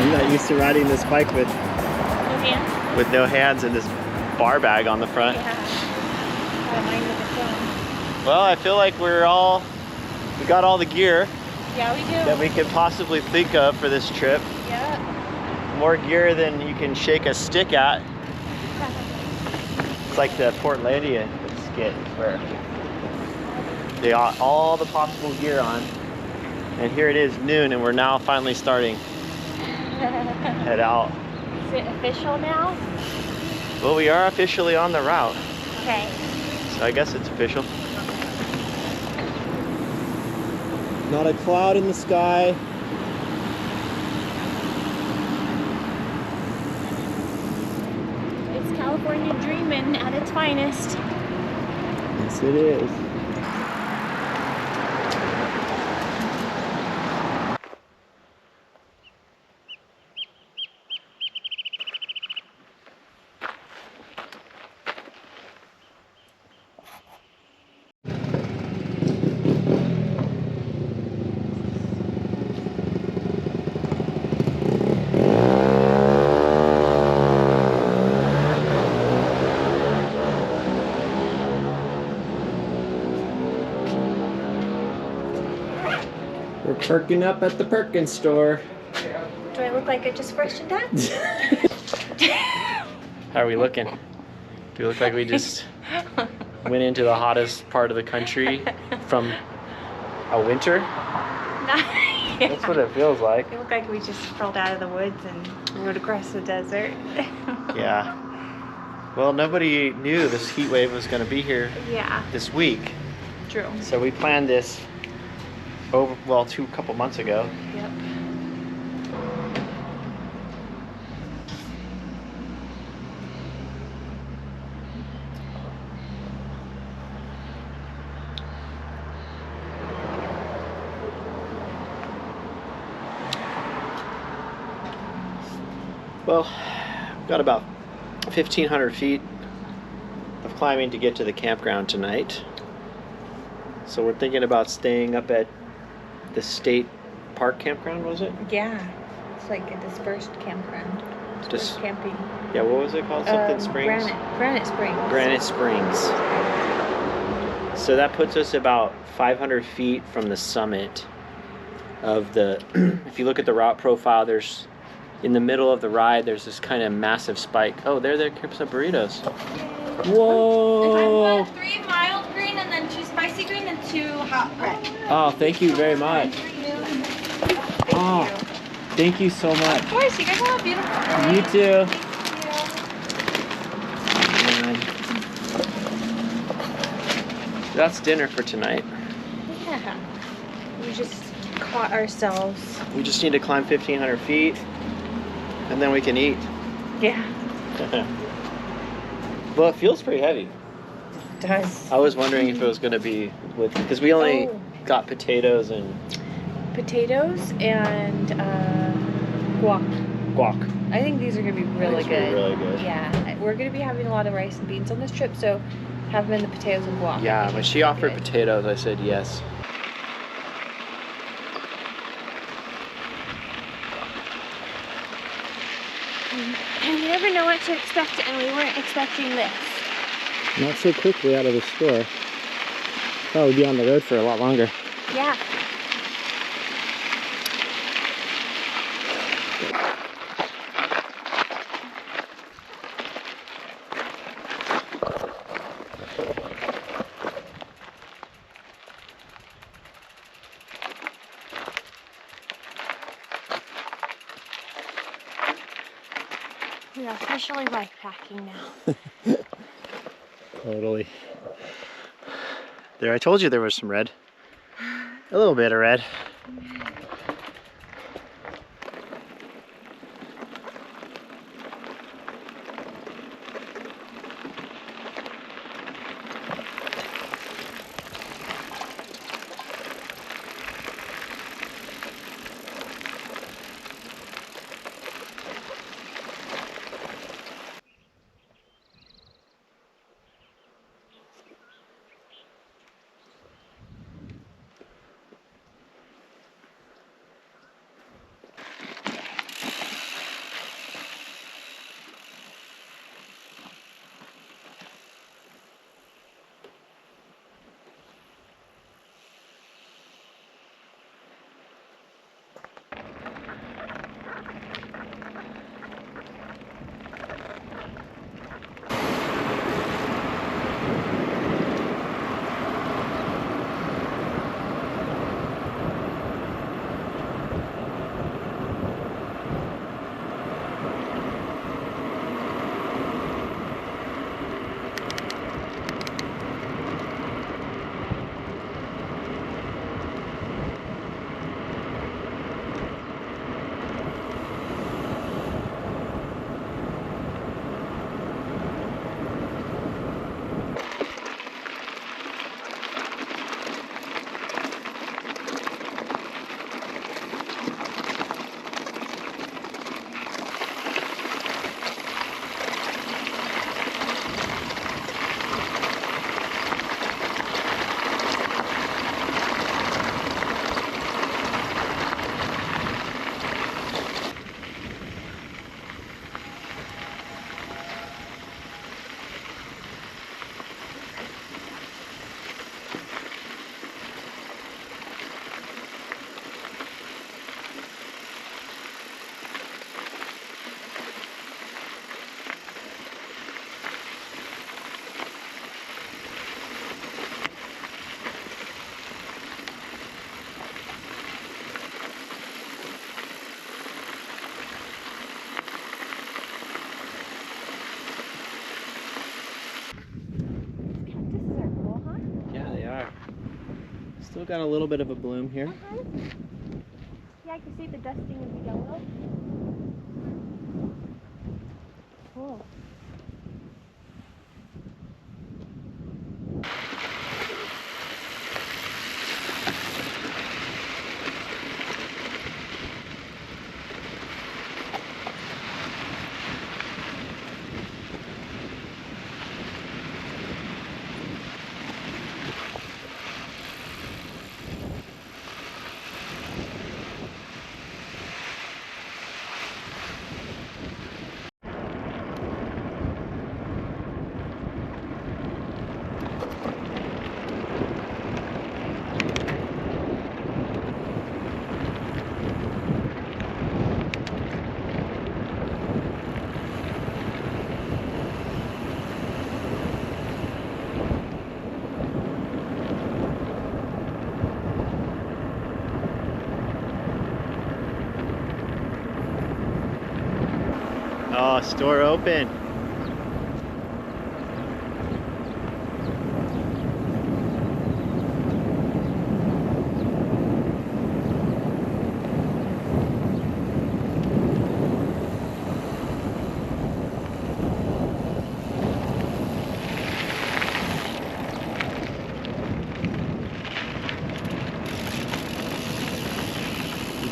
I'm not used to riding this bike with no hands and this bar bag on the front. Yeah. Mine with the phone. Well, I feel like we got all the gear Yeah, we do. that we could possibly think of for this trip. Yeah. More gear than you can shake a stick at. It's like the Portlandia skit where they got all the possible gear on. And here it is noon and we're now finally starting. Head out. Is it official now? Well, we are officially on the route. Okay. So I guess it's official. Not a cloud in the sky. It's California dreaming at its finest. Yes, it is. We're perking up at the Perkins store. Do I look like I just freshened up? How are we looking? Do we look like we just went into the hottest part of the country from a winter? Yeah. That's what it feels like. We look like we just crawled out of the woods and rode across the desert. Yeah. Well, nobody knew this heat wave was going to be here Yeah, this week. true. So we planned this over, well, a couple months ago. Yep. Well, we've got about 1,500 feet of climbing to get to the campground tonight. So we're thinking about staying up at the state park campground, was it? Yeah, it's like a dispersed campground. Just camping. yeah. What was it called? Something Springs. Granite Springs. Granite Springs. So that puts us about 500 feet from the summit of the. If you look at the route profile, there's in the middle of the ride. There's this kind of massive spike. Oh, there comes some burritos. Whoa! I've got 3 mild green and then 2 spicy green and 2 hot red. Oh, thank you very much. Oh, thank you so much. Of course, you guys have a beautiful day. You too. Thank So that's dinner for tonight. you. Yeah. We just caught ourselves. We just need to climb 1,500 feet, and then we can eat. Yeah. Well, it feels pretty heavy. It does. I was wondering if it was going to be with, because we only got potatoes and Potatoes and guac. guac. I think these are going to be really good. Really good. Yeah. We're going to be having a lot of rice and beans on this trip, so have them in the potatoes and guac. Yeah, when she offered potatoes, I said yes. And you never know what to expect, and we weren't expecting this. Not so quickly out of the store. Oh, we'd be on the road for a lot longer. Yeah. We are officially bikepacking now. Totally. There, I told you there was some red. A little bit of red. Still got a little bit of a bloom here. Yeah, I can see the dusting of the yellow. Cool. Wow, store open.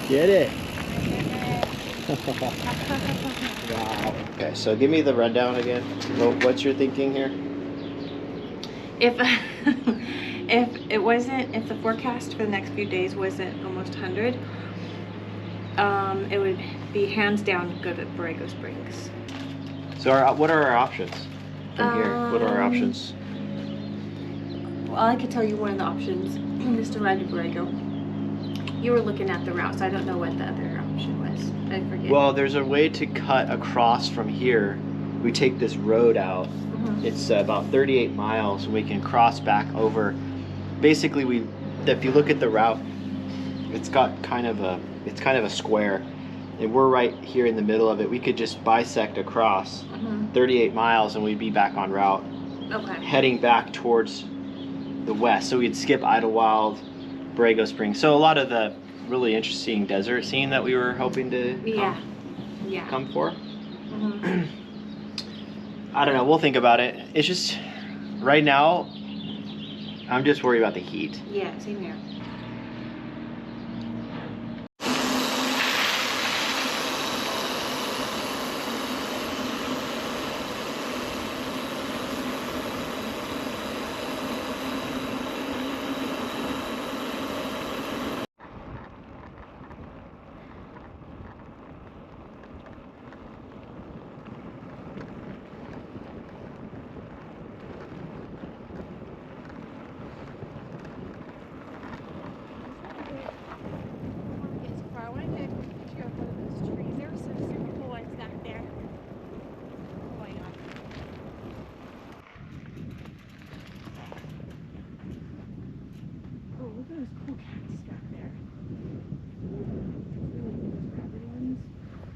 Get it. Wow. Okay, so give me the rundown again. What's your thinking here? If if the forecast for the next few days wasn't almost 100, it would be hands down good at Borrego Springs. So what are our options from here? What are our options? Well, I could tell you one of the options is to ride to Borrego. You were looking at the route, so I don't know what the other option was. I forget. Well, there's a way to cut across from here. We take this road out. It's about 38 miles, and we can cross back over. Basically, if you look at the route, it's kind of a square, and we're right here in the middle of it. We could just bisect across 38 miles, and we'd be back on route, heading back towards the west. So we'd skip Idlewild, Borrego Springs. So a lot of the really interesting desert scene that we were hoping to come for. I don't know, we'll think about it. It's just, right now, I'm just worried about the heat. Yeah, same here.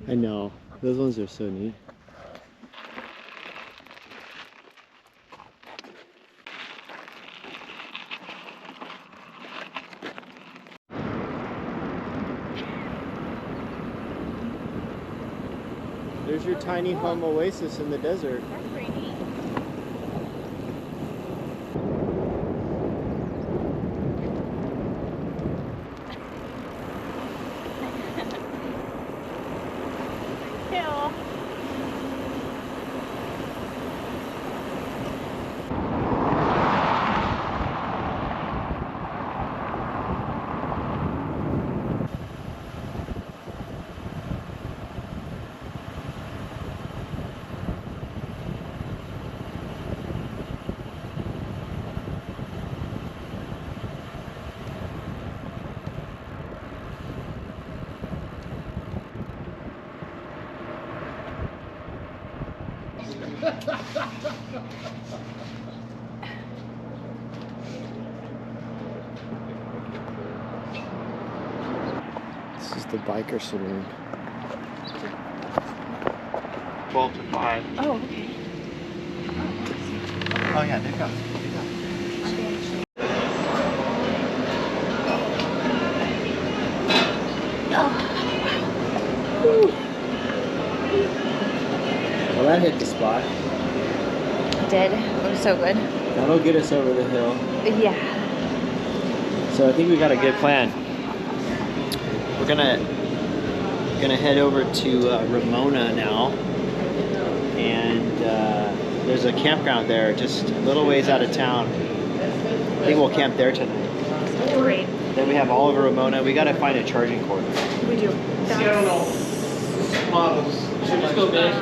I know, those ones are so neat. There's your tiny home oasis in the desert. That's pretty neat. This is the biker saloon. 12 to 5. Oh, okay. Oh yeah, they've got. Well, that hit the spot. It did. It was so good. That'll get us over the hill. Yeah. So I think we got a good plan. We're gonna head over to Ramona now, and there's a campground there just a little ways out of town. I think we'll camp there tonight. Great. Then we have all over Ramona. We gotta find a charging cord. We do. Models. So just go back,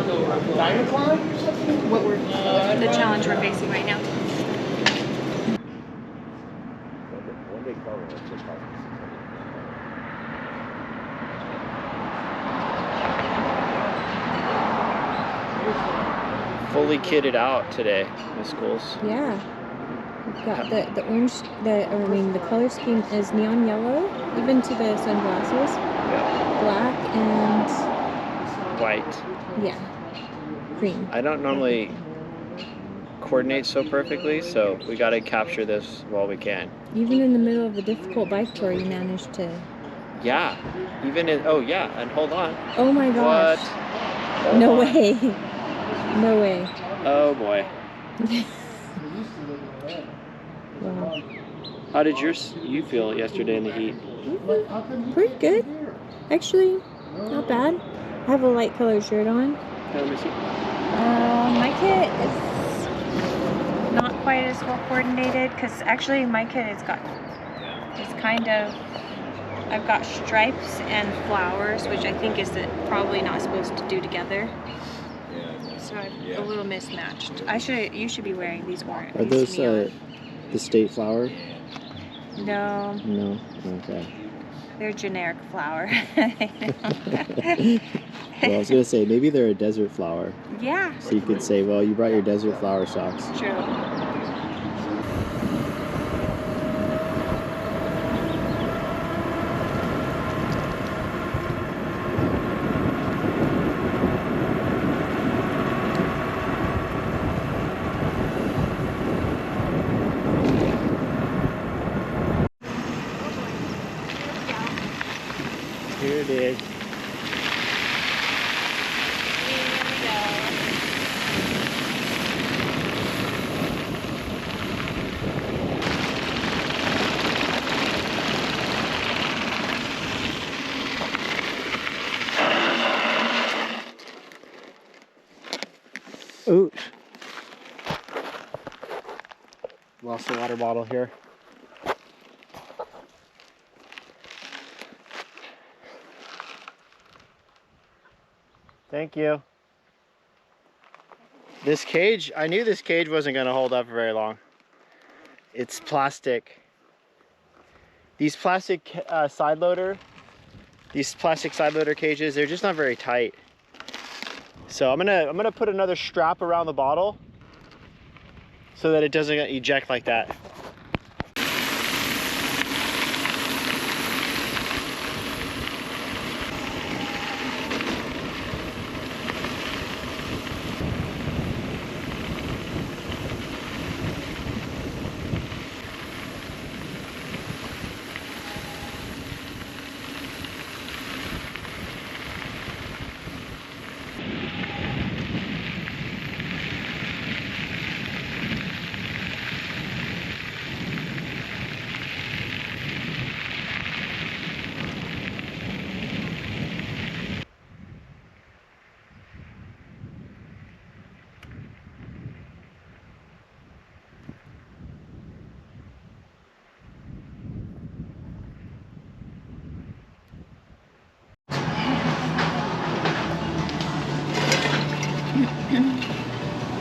Dynacline or something? What we're the challenge we're facing right now. One big cover. Fully kitted out today, my schools. Yeah. We've got the orange, the color scheme is neon yellow, even to the sunglasses. Yeah. Black and White. yeah. cream. I don't normally coordinate so perfectly, so we got to capture this while we can. Even in the middle of a difficult bike tour, you managed to... Yeah, even in, oh yeah, and hold on. Oh my gosh. What? No way. No way. Oh boy. Wow. How did you feel yesterday in the heat? Pretty good. Actually, not bad. I have a light colored shirt on. Let me see. My kit is not quite as well coordinated because actually my kit is kind of, I've got stripes and flowers, which I think is probably not supposed to do together. So I'm a little mismatched. You should be wearing these orange. Are those the state flower? No, No. Okay. they're generic flower. Well, I was gonna say maybe they're a desert flower. Yeah. So you could say, well, you brought your desert flower socks. True. Here it is. Ooh. Lost the water bottle here. Thank you. This cage, I knew this cage wasn't going to hold up for very long. It's plastic. These plastic side loader cages, they're just not very tight. So I'm gonna put another strap around the bottle so that it doesn't eject like that.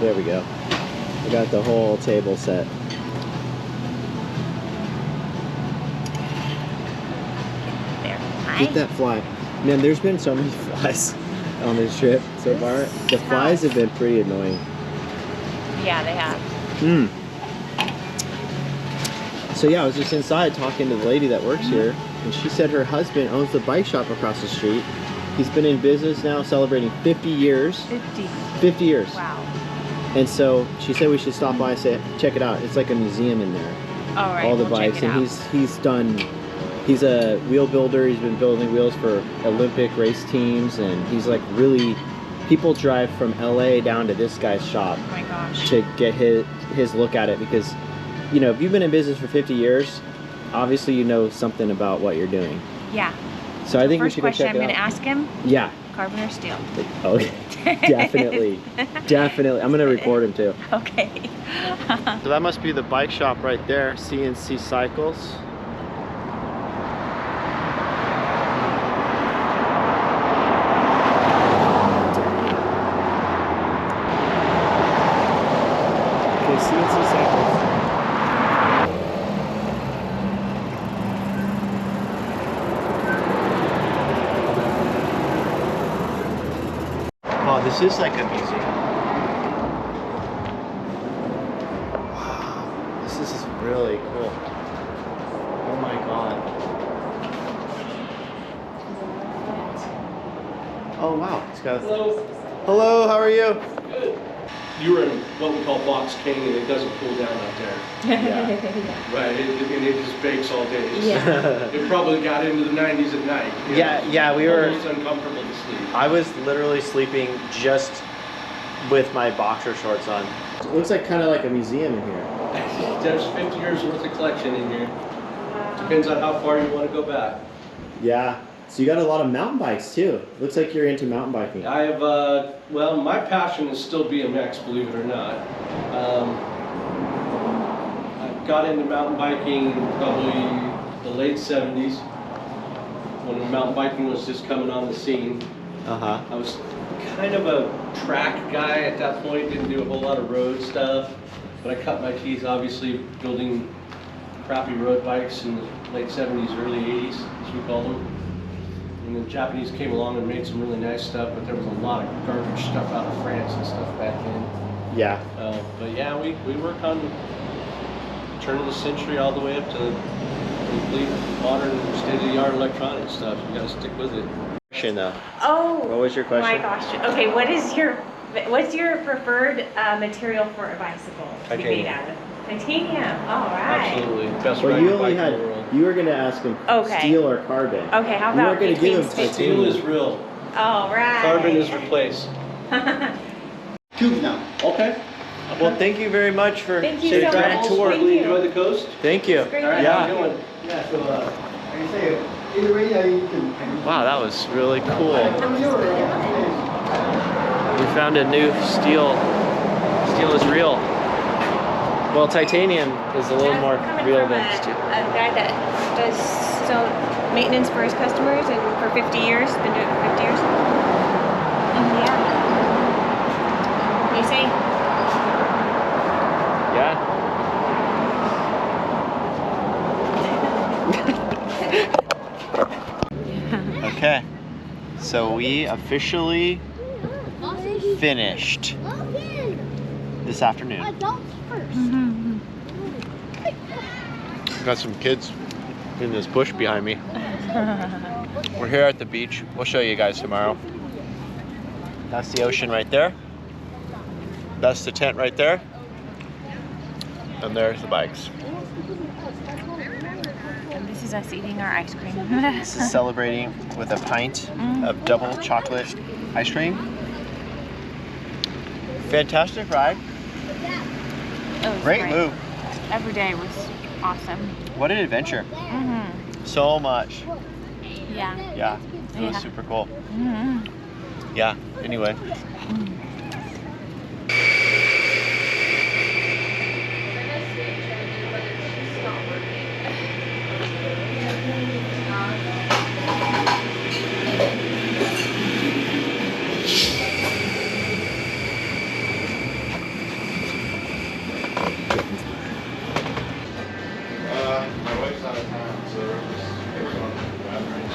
There we go. We got the whole table set. There. Get that fly. Man, there's been so many flies on this trip so far. The flies have been pretty annoying. Yeah, they have. So yeah, I was just inside talking to the lady that works here, and she said her husband owns the bike shop across the street. He's been in business now celebrating 50 years. 50 years. Wow. And so she said we should stop by and say, check it out. It's like a museum in there. All right. All the bikes, and he's a wheel builder. He's been building wheels for Olympic race teams, and he's like really, people drive from LA down to this guy's shop. Oh my gosh. To get his look at it, because you know, if you've been in business for 50 years, obviously you know something about what you're doing. Yeah. So I think we First should go question check I'm it going to out. ask him, Yeah. carbon or steel? Okay. Definitely. Definitely. I'm going to record him too. Okay. So that must be the bike shop right there, CNC Cycles. Okay, CNC Cycles. Wow, this is like a museum. Wow, this is really cool. Oh my god. Oh wow, it's got. Hello. Hello, how are you? you were in what we call box king, and it doesn't cool down out there. Yeah. Right, it just bakes all day. Yeah. It probably got into the 90s at night. You know, Yeah, we were. almost uncomfortable to sleep. I was literally sleeping just with my boxer shorts on. It looks like kind of like a museum in here. There's 50 years worth of collection in here. Depends on how far you want to go back. Yeah. So you got a lot of mountain bikes too. Looks like you're into mountain biking. I have, well, my passion is still BMX, believe it or not. I got into mountain biking probably the late 70s, when mountain biking was just coming on the scene. Uh-huh. I was kind of a track guy at that point, didn't do a whole lot of road stuff, but I cut my teeth obviously building crappy road bikes in the late 70s, early 80s, as we call them. And the Japanese came along and made some really nice stuff, but there was a lot of garbage stuff out of France and stuff back then. Yeah. But yeah, we work on turn of the century all the way up to complete modern state-of-the-art electronic stuff. You gotta stick with it. Question though. Oh. What was your question? My gosh. Okay, what's your preferred material for a bicycle to be made out of? Titanium. All right. Absolutely. Best Well, riding you only bike in had. the world. You were gonna ask him Okay. steel or carbon. Okay, how You about weren't gonna between give him steel? Steel is real. All right. Carbon is replaced. Tubes now. Okay. Well, thank you very much for Thank you safe so grand much. tour. Thank Really you. enjoy the coast. Thank you. It's great. All right, Yeah. how you doing? Yeah, so like I say, either way, you can. Wow, that was really cool. From your We found a new steel. Steel is real. Well, titanium is a little more Coming real from than a steel. guy that does maintenance for his customers and for 50 years, been doing it for 50 years. Yeah. You say? Yeah. Okay. So we officially finished this afternoon. Got some kids in this bush behind me. We're here at the beach. We'll show you guys tomorrow. That's the ocean right there. That's the tent right there. And there's the bikes. And this is us eating our ice cream. This is celebrating with a pint of double chocolate ice cream. Fantastic ride. Great move. Every day was awesome. What an adventure. So much. Yeah. Yeah. It was super cool. Yeah. Anyway. My wife's out of town, so we're just going to the driving range.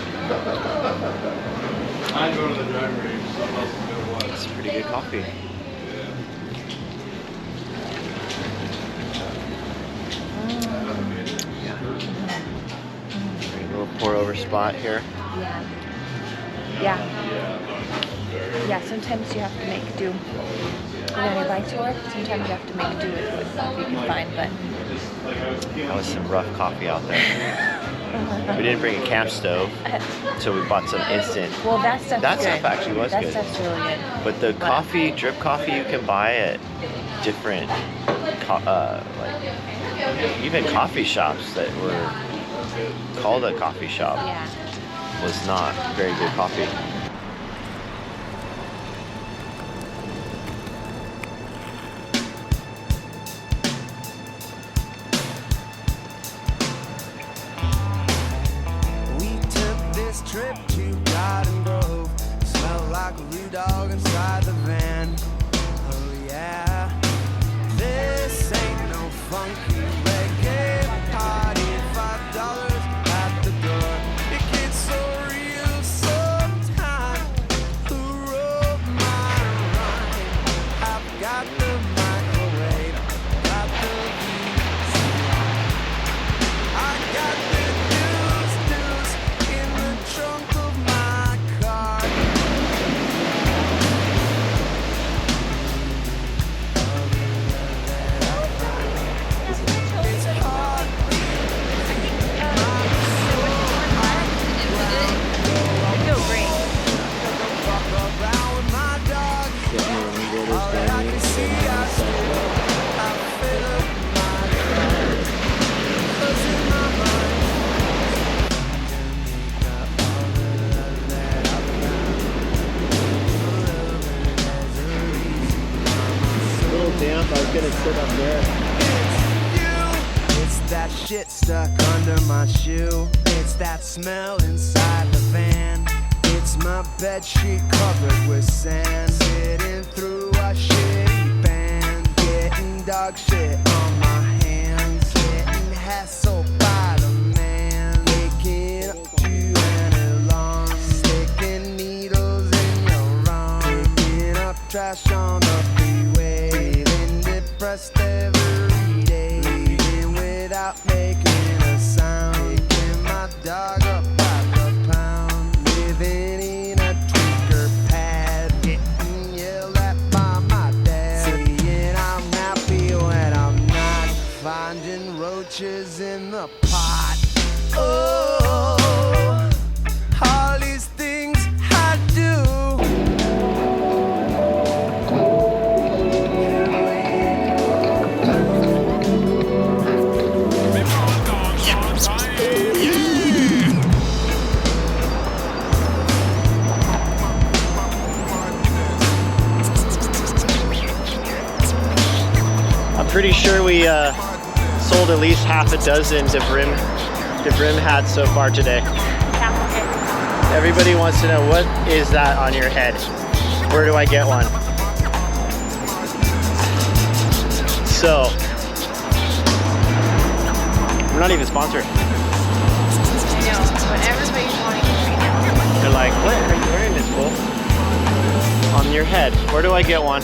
I go to the driving range, someone else is going to watch. It's pretty good coffee. Yeah. Great little pour over spot here. Yeah. Yeah, sometimes you have to make do. On your bike tour, sometimes you have to make do with what stuff you can find, but That was some rough coffee out there. We didn't bring a camp stove, so we bought some instant. well, that stuff's That good. stuff actually was that good. stuff's really good. But the coffee, drip coffee, you can buy at different, like even coffee shops that were called a coffee shop Yeah. was not very good coffee. We took this trip to Garden Grove. Smelled like a blue dog inside the van. Oh yeah, this ain't no funky reggae party. $5 at the door. It gets so real sometimes. damp. I was gonna sit up there. It's that shit stuck under my shoe. It's that smell inside the van. It's my bedsheet covered with sand. Sitting through a shitty band. Getting dog shit on my hands. Getting hassled by the man. Waking up to an alarm. Sticking needles in your arm. Picking up trash on the freeway. Feeling depressed every day. Leaving without making a sound. Picking my dog up by the pound. Living in a tweaker pad. Getting yelled at by my dad. Saying I'm happy when I'm not. Finding roaches in the pot. Oh, all these things I do. I'm pretty sure we sold at least half a dozen DeBrim hats so far today. Everybody wants to know, what is that on your head? Where do I get one? So, we're not even sponsored. I know, but everybody's wanting it right now. They're like, what are you wearing this, fool? On your head. Where do I get one?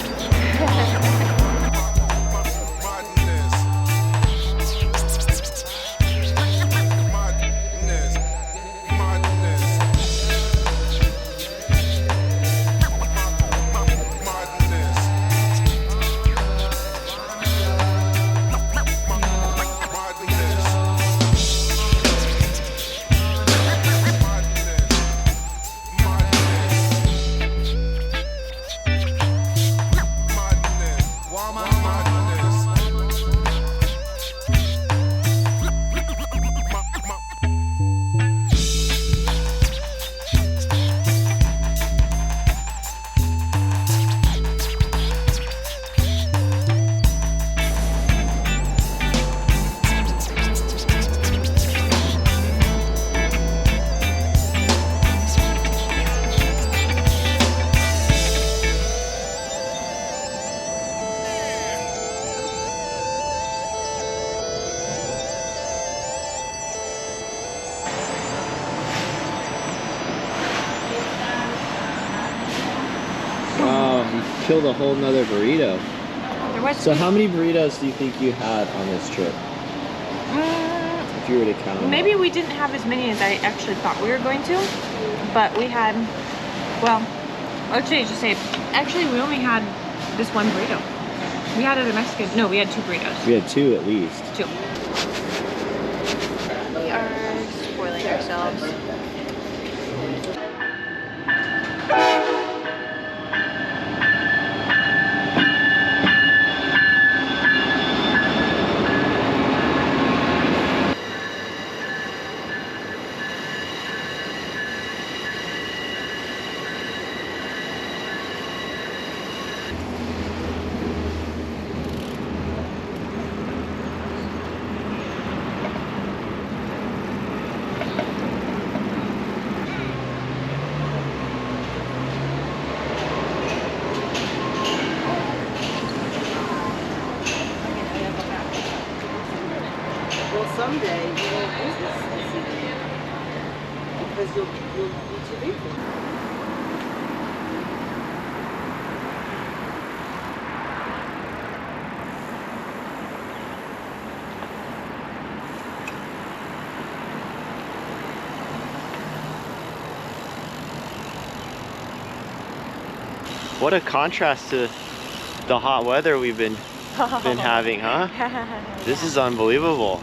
Killed a whole nother burrito. There was So how many burritos do you think you had on this trip? If you were to count them maybe up? we didn't have as many as I actually thought we were going to, but we had, well, actually just say, actually we only had this one burrito. We had other Mexican, no, we had 2 burritos. We had 2 at least. 2. We are spoiling ourselves. Well, someday you won't use this because you'll be too big for it. What a contrast to the hot weather we've been having, huh? This is unbelievable.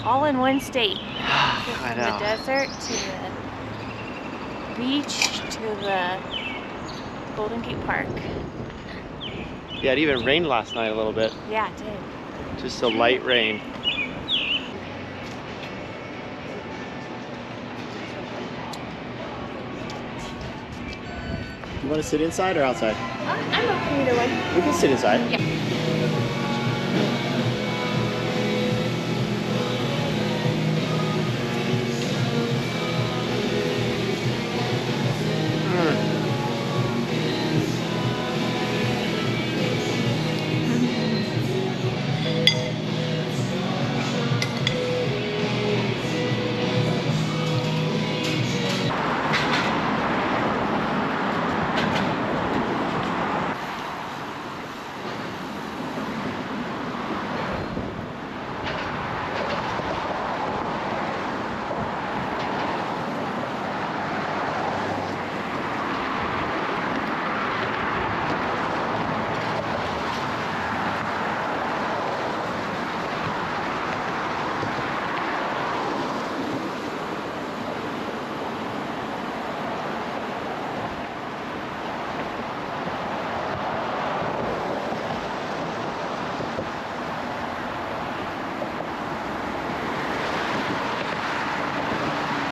All in one state. I From know. the desert to the beach to the Golden Gate Park. Yeah, it even rained last night a little bit. Yeah, it did. Just a light rain. want to sit inside or outside? I'm okay either way. We can sit inside. Yeah.